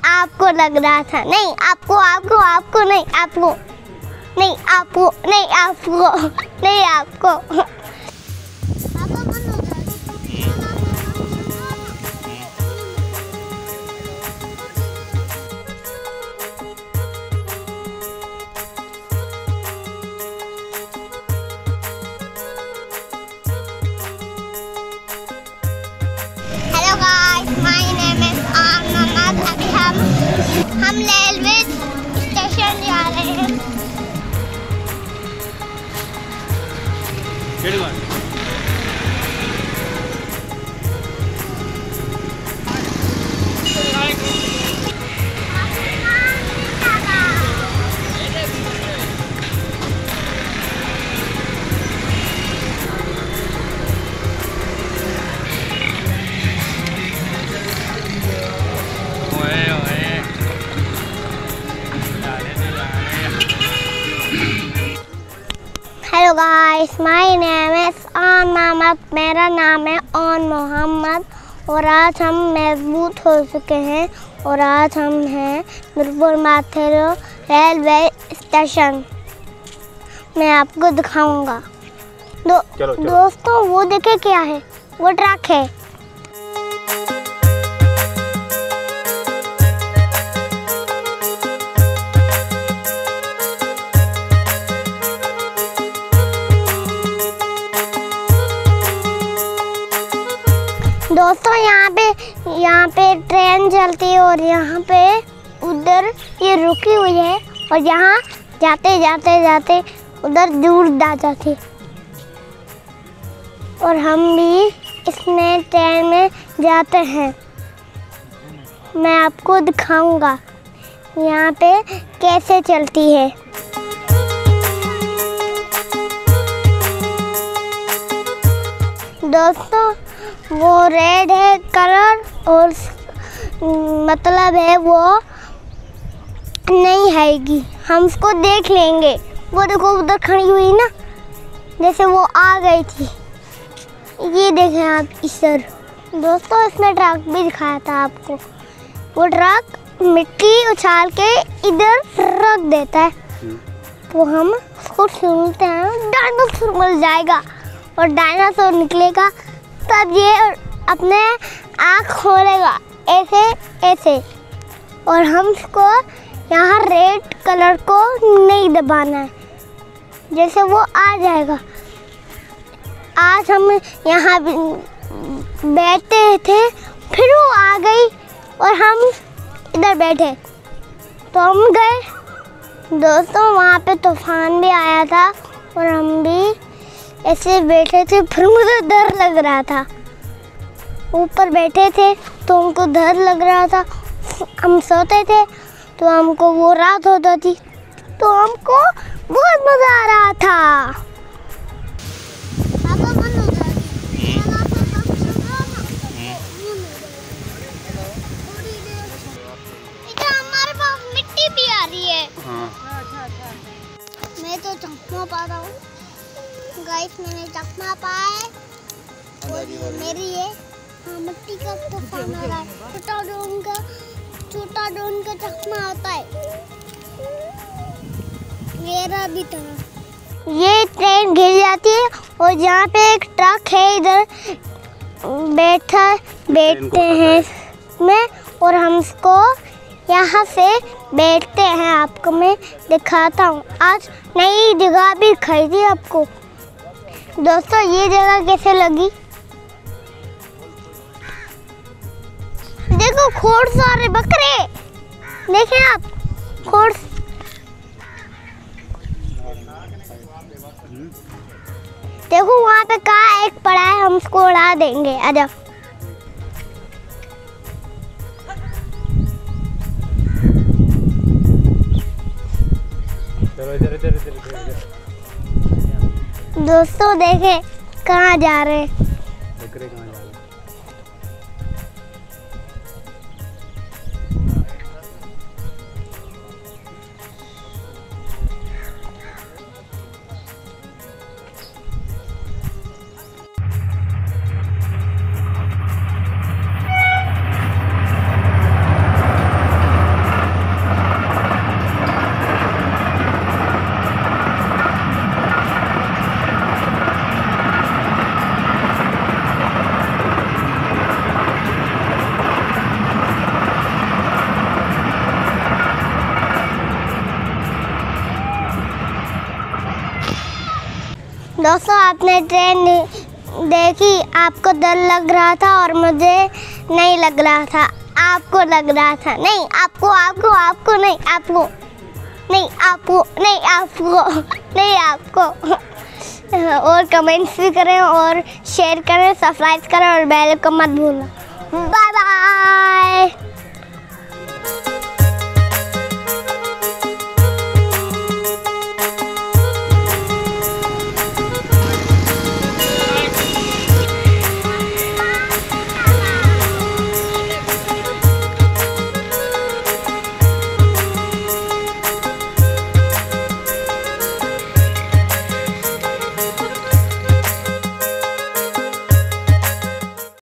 आपको लग रहा था। नहीं आपको, आपको आपको नहीं, आपको नहीं, आपको नहीं, आपको नहीं, आपको। Hello guys, my name is Mohammed. अभी हम रेलवे स्टेशन जा रहे हैं। Hello guys, my name is on Mohammed. मेरा नाम है ऑन मोहम्मद और आज हम मजबूत हो चुके हैं और आज हम हैं मीरपुर माथेरो रेलवे स्टेशन। मैं आपको दिखाऊंगा। दोस्तों वो देखे क्या है, वो ट्रक है। दोस्तों यहाँ पे ट्रेन चलती है और यहाँ पे उधर ये रुकी हुई है और यहाँ जाते जाते जाते उधर दूर जा जाती और हम भी इसमें ट्रेन में जाते हैं। मैं आपको दिखाऊंगा यहाँ पे कैसे चलती है। दोस्तों वो रेड है कलर और मतलब है वो नहीं आएगी, हम उसको देख लेंगे। वो देखो उधर खड़ी हुई ना, जैसे वो आ गई थी। ये देखें आप इधर। दोस्तों इसमें ट्रक भी दिखाया था आपको। वो ट्रक मिट्टी उछाल के इधर रख देता है तो हम उसको सुनते हैं, डायनासोर मिल जाएगा और डायनासोर निकलेगा तब ये अपने आँख खोलेगा ऐसे ऐसे और हम इसको यहाँ रेड कलर को नहीं दबाना है, जैसे वो आ जाएगा। आज हम यहाँ बैठते थे, फिर वो आ गई और हम इधर बैठे तो हम गए। दोस्तों वहाँ पे तूफान भी आया था और हम भी ऐसे बैठे थे, फिर मुझे डर लग रहा था। ऊपर बैठे थे तो हमको डर लग रहा था। हम सोते थे तो हमको वो रात होता थी तो हमको बहुत मज़ा आ रहा था। इधर हमारे पास मिट्टी भी आ रही है। मैं तो चकमा पा रहा हूँ गाइस, मैंने चकमा पाया और मेरी है। हाँ, मिट्टी का तूफान आ रहा है। छोटा ड्रोन का चकमा आता है। मेरा भी था। ये ट्रेन गिर जाती है और यहाँ पे एक ट्रक है, इधर बैठते हैं इसमें और हम इसको यहाँ से बैठते हैं। आपको मैं दिखाता हूँ। आज नई जगह भी दिखाई थी आपको। दोस्तों ये जगह कैसे लगी? देखो खोड़ सारे बकरे, देखें आप खोड़। देखो वहाँ पे कहाँ एक पड़ा है, हम उसको उड़ा देंगे। आजा। दोस्तों देखें कहाँ जा रहे हैं बकरे, कहाँ जा रहे हैं। दोस्तों आपने ट्रेन देखी, आपको डर लग रहा था और मुझे नहीं लग रहा था, आपको लग रहा था। नहीं आपको, आपको आपको नहीं, आपको नहीं, आपको नहीं, आपको नहीं, आपको। और कमेंट्स भी करें और शेयर करें, सब्सक्राइब करें और बेल को मत भूलना। Bye bye.